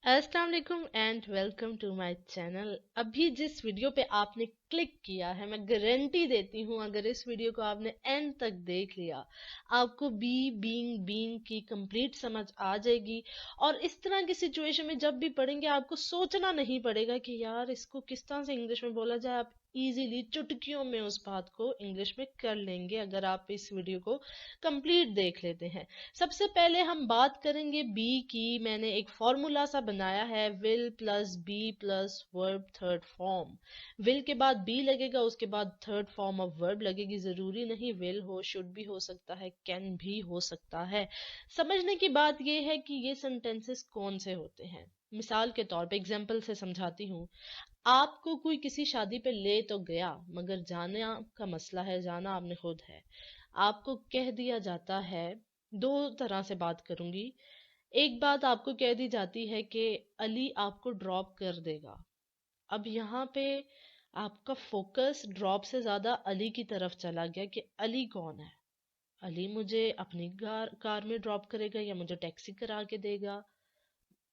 अस्सलाम वालेकुम and welcome to my channel. अभी जिस वीडियो पे आपने क्लिक किया है, मैं गारंटी देती हूँ अगर इस वीडियो को आपने एंड तक देख लिया, आपको बीइंग की कंप्लीट समझ आ जाएगी। और इस तरह की सिचुएशन में जब भी पढ़ेंगे आपको सोचना नहीं पड़ेगा कि यार इसको किस तरह से इंग्लिश में बोला जाए। आप इजीली चुटकियों में उस बात को इंग्लिश में कर लेंगे अगर आप इस वीडियो को कंप्लीट देख लेते हैं। सबसे पहले हम बात करेंगे बी की। मैंने एक फॉर्मूला सा बनाया है, will plus be plus verb third form. Will के बाद बी लगेगा, उसके बाद थर्ड फॉर्म ऑफ वर्ब लगेगी। जरूरी नहीं विल हो, शुड भी हो सकता है, कैन भी हो सकता है। समझने की बात यह है कि ये सेंटेंसेस कौन से होते हैं। मिसाल के तौर पे एग्जाम्पल से समझाती हूँ। आपको कोई किसी शादी पे ले तो गया, मगर जाने का मसला है, जाना आपने खुद है। आपको कह दिया जाता है, दो तरह से बात करूंगी। एक बात आपको कह दी जाती है कि अली आपको ड्रॉप कर देगा। अब यहाँ पे आपका फोकस ड्रॉप से ज्यादा अली की तरफ चला गया कि अली कौन है। अली मुझे अपनी कार में ड्रॉप करेगा या मुझे टैक्सी करा के देगा।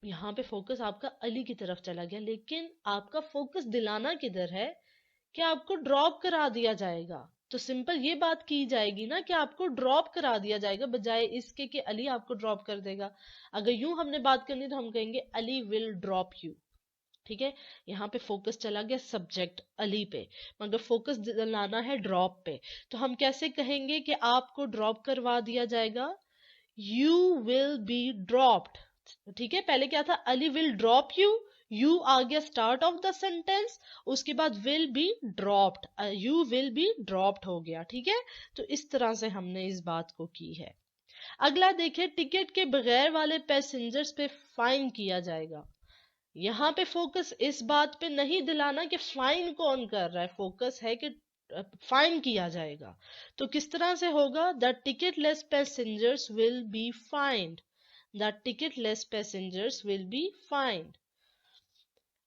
यहाँ पे फोकस आपका अली की तरफ चला गया, लेकिन आपका फोकस दिलाना किधर है कि आपको ड्रॉप करा दिया जाएगा। तो सिंपल ये बात की जाएगी ना कि आपको ड्रॉप करा दिया जाएगा, बजाय इसके कि अली आपको ड्रॉप कर देगा। अगर यूं हमने बात करनी तो हम कहेंगे अली विल ड्रॉप यू। ठीक है, यहाँ पे फोकस चला गया सब्जेक्ट अली पे, मगर फोकस दिलाना है ड्रॉप पे। तो हम कैसे कहेंगे कि आपको ड्रॉप करवा दिया जाएगा? You will be dropped. ठीक है, पहले क्या था, अली विल ड्रॉप यू आ गया स्टार्ट ऑफ द सेंटेंस, उसके बाद will be dropped, you will be dropped हो गया। ठीक है, तो इस तरह से हमने इस बात को की है। अगला देखिए, टिकट के बगैर वाले पैसेंजर्स पे फाइन किया जाएगा। यहाँ पे फोकस इस बात पे नहीं दिलाना कि फाइन कौन कर रहा है, फोकस है कि फाइन किया जाएगा। तो किस तरह से होगा? The ticket less passengers will be find. The ticket less passengers will be find.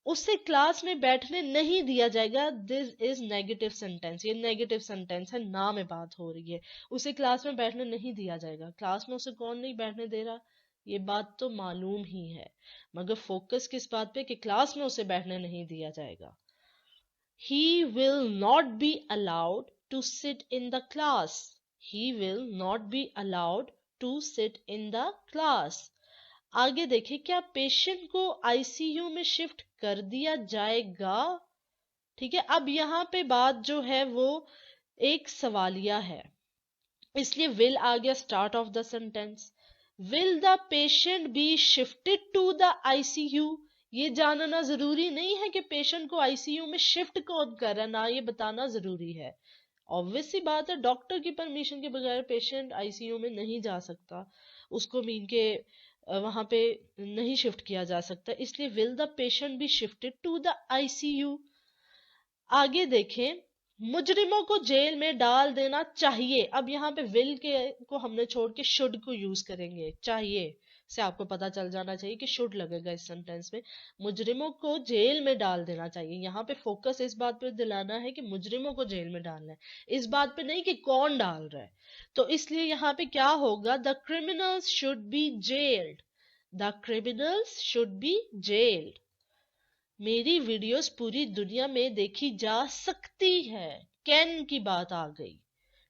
उसे क्लास में बैठने नहीं दिया जाएगा। दिस इज नेगेटिव सेंटेंस, ये नेगेटिव सेंटेंस है, ना में बात हो रही है। उसे क्लास में बैठने नहीं दिया जाएगा। क्लास में उसे कौन नहीं बैठने दे रहा, ये बात तो मालूम ही है, मगर फोकस किस बात पे कि क्लास में उसे बैठने नहीं दिया जाएगा। He will not be allowed to sit in the class. He will not be allowed to sit in the class. आगे देखिए, क्या पेशेंट को आईसीयू में शिफ्ट कर दिया जाएगा? ठीक है, अब यहाँ पे बात जो है वो एक सवालिया है, इसलिए विल आ गया start of the sentence. Will the patient be shifted to the ICU? ये जानना जरूरी नहीं है कि पेशेंट को आईसीयू में शिफ्ट कौन कर रहा है, ना ये बताना जरूरी है। ऑब्वियस सी बात है, डॉक्टर की परमिशन के बगैर पेशेंट आईसीयू में नहीं जा सकता, उसको मीन के वहां पे नहीं शिफ्ट किया जा सकता, इसलिए will the patient be shifted to the ICU. आगे देखें, मुजरिमों को जेल में डाल देना चाहिए। अब यहाँ पे विल के को हमने छोड़ के शुड को यूज करेंगे। चाहिए से आपको पता चल जाना चाहिए कि शुड लगेगा इस सेंटेंस में। मुजरिमों को जेल में डाल देना चाहिए, यहाँ पे फोकस इस बात पे दिलाना है कि मुजरिमों को जेल में डालना है, इस बात पे नहीं कि कौन डाल रहा है। तो इसलिए यहाँ पे क्या होगा? The criminals should be gelled. The criminals should be gelled. मेरी वीडियोस पूरी दुनिया में देखी जा सकती है, कैन की बात आ गई।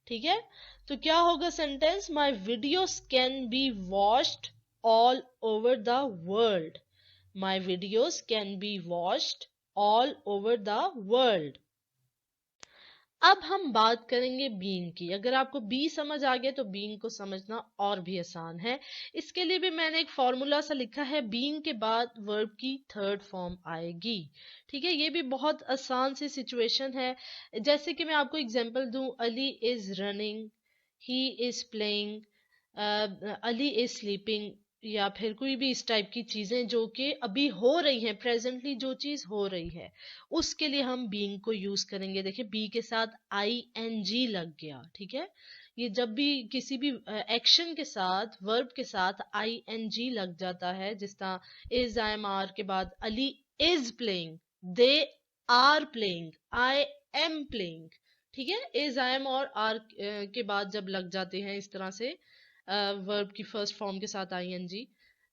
ठीक है, तो क्या होगा sentence? My videos can be watched all over the world. My videos can be watched all over the world. अब हम बात करेंगे बीइंग की। अगर आपको बी समझ आ गया तो बीइंग को समझना और भी आसान है। इसके लिए भी मैंने एक फॉर्मूला सा लिखा है, बीइंग के बाद वर्ब की थर्ड फॉर्म आएगी। ठीक है, ये भी बहुत आसान सी सिचुएशन है। जैसे कि मैं आपको एग्जांपल दूं, Ali is running, he is playing, Ali is sleeping, या फिर कोई भी इस टाइप की चीजें जो कि अभी हो रही हैं, प्रेजेंटली जो चीज हो रही है, उसके लिए हम बीइंग को यूज करेंगे। देखिए, बी के साथ आई एन जी लग गया। ठीक है, ये जब भी किसी भी एक्शन के साथ, वर्ब के साथ आई एन जी लग जाता है, जिस तरह इज आई एम आर के बाद Ali is playing, they are playing, I am playing. ठीक है, इज आई एम और आर के बाद जब लग जाते हैं इस तरह से वर्ब की फर्स्ट फॉर्म के साथ आईएनजी,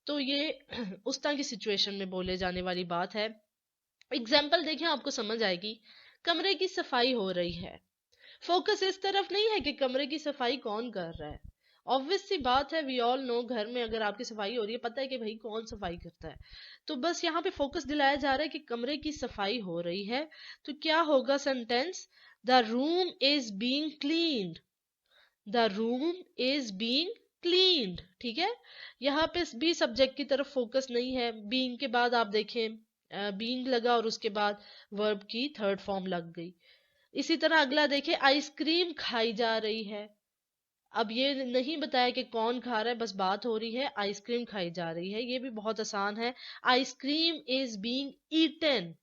तो ये उस तरह की सिचुएशन में बोले जाने वाली बात है। एग्जाम्पल देखिए, आपको समझ आएगी। कमरे की सफाई हो रही है, फोकस इस तरफ नहीं है कि कमरे की सफाई कौन कर रहा है। ऑब्वियस सी बात है, वी ऑल नो, घर में अगर आपकी सफाई हो रही है पता है कि भाई कौन सफाई करता है। तो बस यहाँ पे फोकस दिलाया जा रहा है कि कमरे की सफाई हो रही है। तो क्या होगा sentence? The room is being cleaned. The room is being cleaned. ठीक है, यहाँ पे भी सब्जेक्ट की तरफ फोकस नहीं है। बीइंग के बाद आप देखें बीइंग लगा और उसके बाद वर्ब की थर्ड फॉर्म लग गई। इसी तरह अगला देखिए, आइसक्रीम खाई जा रही है। अब ये नहीं बताया कि कौन खा रहा है, बस बात हो रही है आइसक्रीम खाई जा रही है। ये भी बहुत आसान है। Ice cream is being eaten.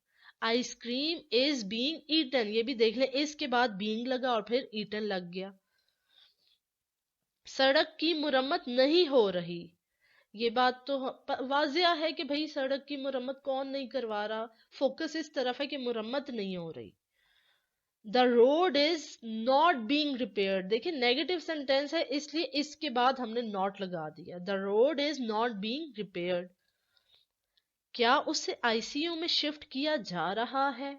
Ice cream is being eaten, ये भी देख ले, इसके बाद बीइंग लगा और फिर ईटन लग गया। सड़क की मुरम्मत नहीं हो रही, ये बात तो वाजिया है कि भाई सड़क की मुरम्मत कौन नहीं करवा रहा। फोकस इस तरफ है कि मुरम्मत नहीं हो रही। The road is not being repaired, देखिए नेगेटिव सेंटेंस है इसलिए इसके बाद हमने नॉट लगा दिया। The road is not being repaired. क्या उसे आईसीयू में शिफ्ट किया जा रहा है?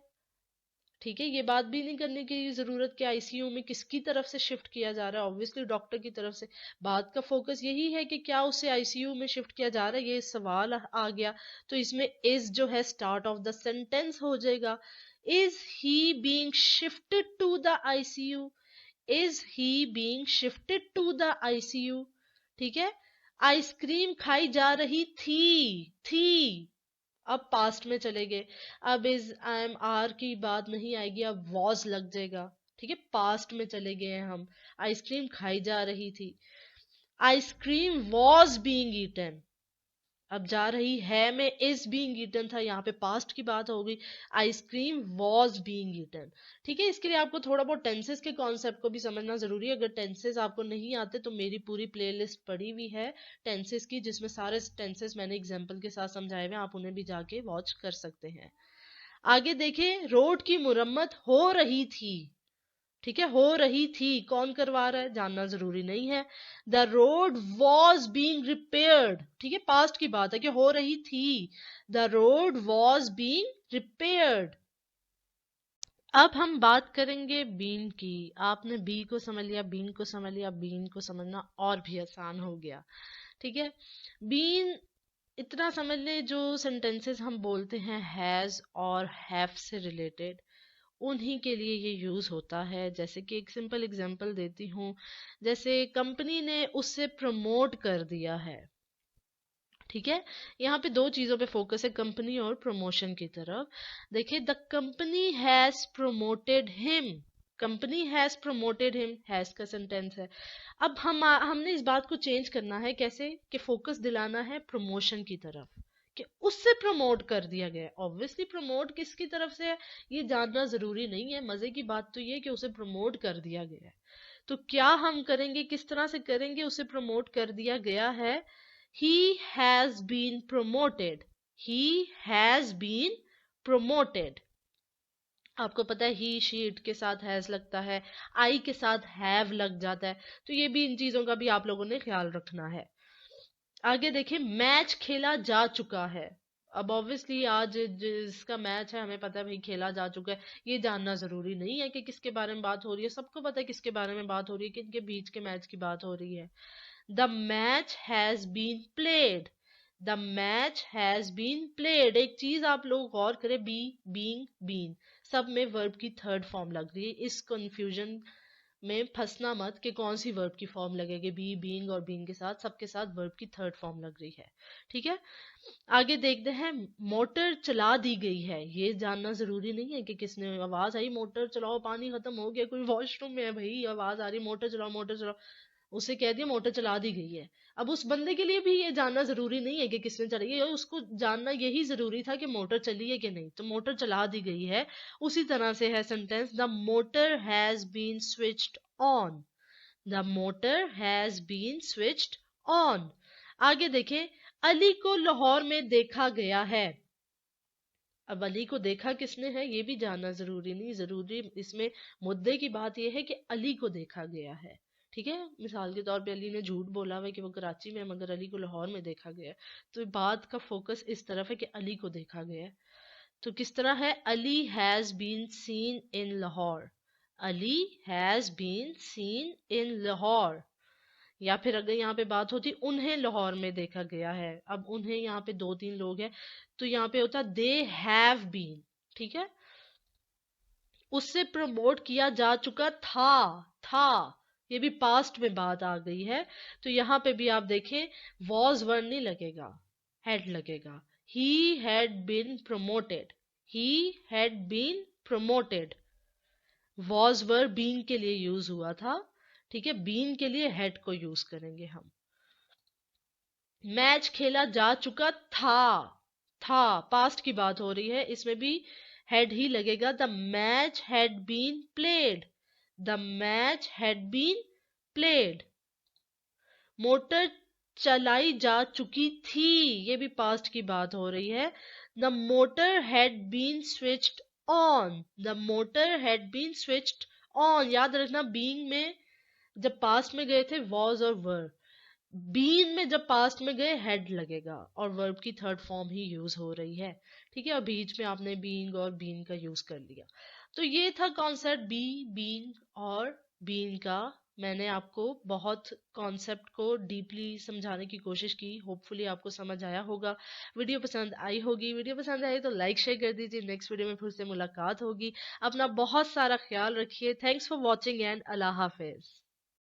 ठीक है, ये बात भी नहीं करने की जरूरत कि आईसीयू में किसकी तरफ से शिफ्ट किया जा रहा है, ऑब्वियसली डॉक्टर की तरफ से। बात का फोकस यही है कि क्या उसे आईसीयू में शिफ्ट किया जा रहा है, ये सवाल आ गया। तो इसमें इज जो है स्टार्ट ऑफ द सेंटेंस हो जाएगा। Is he being shifted to the ICU? Is he being shifted to the ICU? ठीक है, आइसक्रीम खाई जा रही थी, अब पास्ट में चले गए। अब इज आई एम आर की बात नहीं आएगी, अब वॉज लग जाएगा। ठीक है, पास्ट में चले गए हैं हम। आइसक्रीम खाई जा रही थी, आइसक्रीम वॉज बीइंग ईटन। अब जा रही है में इज बीइंग ईटन था, यहाँ पे पास्ट की बात हो गई। Ice cream was being eaten. ठीक है, इसके लिए आपको थोड़ा बहुत टेंसेस के कॉन्सेप्ट को भी समझना जरूरी है। अगर टेंसेस आपको नहीं आते तो मेरी पूरी प्लेलिस्ट पड़ी हुई है टेंसेस की, जिसमें सारे टेंसेस मैंने एग्जाम्पल के साथ समझाए हुए हैं, आप उन्हें भी जाके वॉच कर सकते हैं। आगे देखें, रोड की मुरम्मत हो रही थी। ठीक है, हो रही थी, कौन करवा रहा है जानना जरूरी नहीं है। The road was being repaired. ठीक है, पास्ट की बात है कि हो रही थी। The road was being repaired. अब हम बात करेंगे बीन की। आपने बी को समझ लिया, बीन को समझ लिया, बीन को समझना और भी आसान हो गया। ठीक है, बीन इतना समझ ले, जो सेंटेंसेस हम बोलते हैं हैज और हैव से रिलेटेड, उन्हीं के लिए ये यूज होता है। जैसे कि एक सिंपल एग्जांपल देती हूँ, जैसे कंपनी ने उससे प्रमोट कर दिया है। ठीक है, यहाँ पे दो चीजों पे फोकस है, कंपनी और प्रमोशन की तरफ। देखिए, the company has promoted him. Company has promoted him, has का सेंटेंस है। अब हमने इस बात को चेंज करना है, कैसे कि फोकस दिलाना है प्रमोशन की तरफ, कि उससे प्रमोट कर दिया गया। ऑब्वियसली प्रमोट किसकी तरफ से है ये जानना जरूरी नहीं है, मजे की बात तो ये कि उसे प्रमोट कर दिया गया है। तो क्या हम करेंगे, किस तरह से करेंगे? उसे प्रमोट कर दिया गया है। he has been promoted, he has been promoted। आपको पता है ही शी इट के साथ हैज लगता है, आई के साथ हैव लग जाता है, तो ये भी, इन चीजों का भी आप लोगों ने ख्याल रखना है। आगे देखिए, मैच खेला जा चुका है। अब ऑब्वियसली आज जिसका मैच है हमें पता है भाई खेला जा चुका है, ये जानना जरूरी नहीं है कि किसके बारे में बात हो रही है, सबको पता है किसके बारे में बात हो रही है, किनके बीच के मैच की बात हो रही है। The match has been played. The match has been played, एक चीज आप लोग गौर करें, बी, बीइंग, बीन, सब में वर्ब की थर्ड फॉर्म लग रही है। इस कंफ्यूजन में फंसना मत कि कौन सी वर्ब की फॉर्म लगेगी, बी, बीइंग और बीन के साथ, सबके साथ वर्ब की थर्ड फॉर्म लग रही है। ठीक है, आगे देखते हैं, मोटर चला दी गई है। ये जानना जरूरी नहीं है कि किसने, आवाज आई मोटर चलाओ, पानी खत्म हो गया, कोई वॉशरूम में है भाई, आवाज आ रही मोटर चलाओ मोटर चलाओ, उसे कह दिया मोटर चला दी गई है। अब उस बंदे के लिए भी ये जानना जरूरी नहीं है कि किसने चलाई है, उसको जानना यही जरूरी था कि मोटर चली है कि नहीं, तो मोटर चला दी गई है। उसी तरह से है sentence, the motor has been switched on. The motor has been switched on. आगे देखें, अली को लाहौर में देखा गया है। अब अली को देखा किसने है ये भी जानना जरूरी नहीं, जरूरी इसमें मुद्दे की बात यह है कि अली को देखा गया है। ठीक है, मिसाल के तौर पे अली ने झूठ बोला हुआ है कि वो कराची में है मगर अली को लाहौर में देखा गया है, तो बात का फोकस इस तरफ है कि अली को देखा गया है। तो किस तरह है, Ali has been seen in Lahore, Ali has been seen in Lahore. या फिर अगर यहाँ पे बात होती उन्हें लाहौर में देखा गया है, अब उन्हें यहाँ पे 2-3 लोग हैं तो यहाँ पे होता दे हैव बीन। ठीक है, उससे प्रमोट किया जा चुका था, ये भी पास्ट में बात आ गई है। तो यहाँ पे भी आप देखें वॉज वर्ड नहीं लगेगा, हैड लगेगा। He had been promoted, he had been promoted. Was word been के लिए यूज हुआ था, ठीक है, बीन के लिए हैड को यूज करेंगे हम। मैच खेला जा चुका था, पास्ट की बात हो रही है, इसमें भी हैड ही लगेगा। The match had been played, the match had been played. Motor चलाई जा चुकी थी, ये भी पास्ट की बात हो रही है। The motor had been switched on, the motor had been switched on. याद रखना बीइंग में जब पास्ट में गए थे वॉज और वर, बीन में जब पास्ट में गए हेड लगेगा और वर्ब की थर्ड फॉर्म ही यूज हो रही है। ठीक है, और बीच में आपने बीइंग और बीन का यूज कर लिया। तो ये था कॉन्सेप्ट बी, बीन और बीन का। मैंने आपको बहुत कॉन्सेप्ट को डीपली समझाने की कोशिश की, होपफुली आपको समझ आया होगा। वीडियो पसंद आई होगी, वीडियो पसंद आई तो लाइक शेयर कर दीजिए। नेक्स्ट वीडियो में फिर से मुलाकात होगी। अपना बहुत सारा ख्याल रखिए। Thanks for watching and Allah Hafiz.